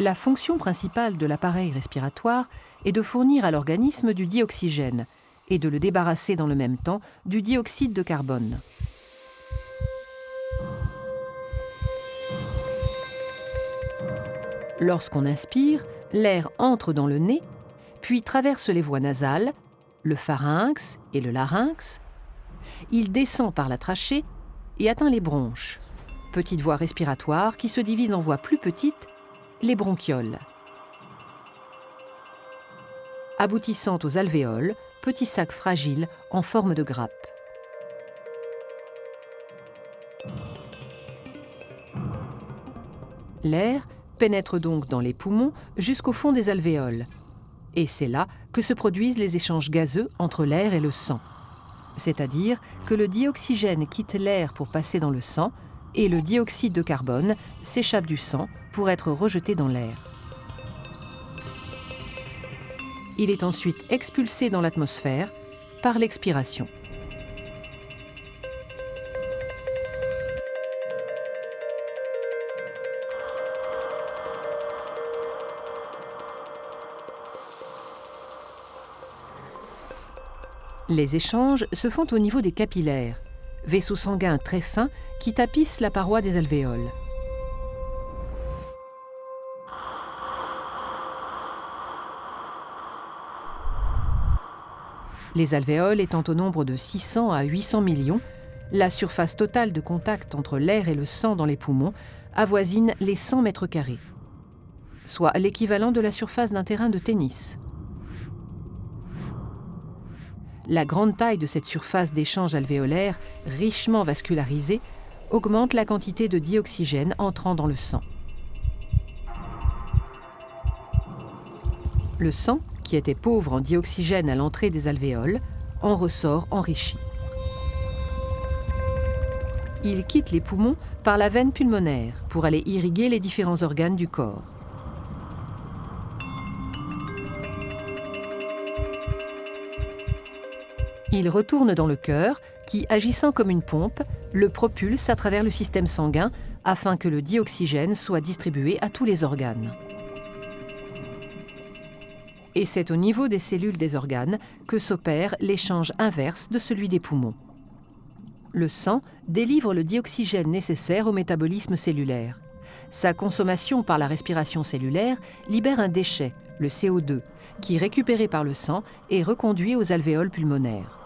La fonction principale de l'appareil respiratoire est de fournir à l'organisme du dioxygène et de le débarrasser dans le même temps du dioxyde de carbone. Lorsqu'on inspire, l'air entre dans le nez, puis traverse les voies nasales, le pharynx et le larynx. Il descend par la trachée et atteint les bronches, petites voies respiratoires qui se divisent en voies plus petites, les bronchioles. Aboutissant aux alvéoles, petits sacs fragiles en forme de grappe. L'air pénètre donc dans les poumons jusqu'au fond des alvéoles. Et c'est là que se produisent les échanges gazeux entre l'air et le sang. C'est-à-dire que le dioxygène quitte l'air pour passer dans le sang et le dioxyde de carbone s'échappe du sang pour être rejeté dans l'air. Il est ensuite expulsé dans l'atmosphère par l'expiration. Les échanges se font au niveau des capillaires, vaisseaux sanguins très fins qui tapissent la paroi des alvéoles. Les alvéoles étant au nombre de 600 à 800 millions, la surface totale de contact entre l'air et le sang dans les poumons avoisine les 100 mètres carrés, soit l'équivalent de la surface d'un terrain de tennis. La grande taille de cette surface d'échange alvéolaire, richement vascularisée, augmente la quantité de dioxygène entrant dans le sang. Le sang, qui était pauvre en dioxygène à l'entrée des alvéoles, en ressort enrichi. Il quitte les poumons par la veine pulmonaire pour aller irriguer les différents organes du corps. Il retourne dans le cœur qui, agissant comme une pompe, le propulse à travers le système sanguin afin que le dioxygène soit distribué à tous les organes. Et c'est au niveau des cellules des organes que s'opère l'échange inverse de celui des poumons. Le sang délivre le dioxygène nécessaire au métabolisme cellulaire. Sa consommation par la respiration cellulaire libère un déchet, le CO2, qui, récupéré par le sang, est reconduit aux alvéoles pulmonaires.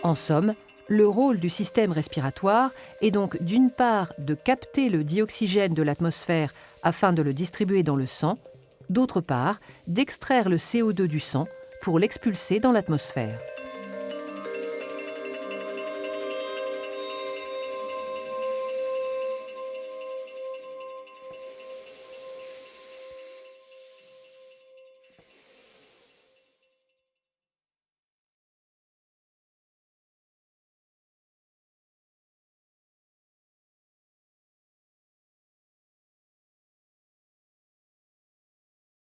En somme, le rôle du système respiratoire est donc d'une part de capter le dioxygène de l'atmosphère afin de le distribuer dans le sang, d'autre part d'extraire le CO2 du sang pour l'expulser dans l'atmosphère.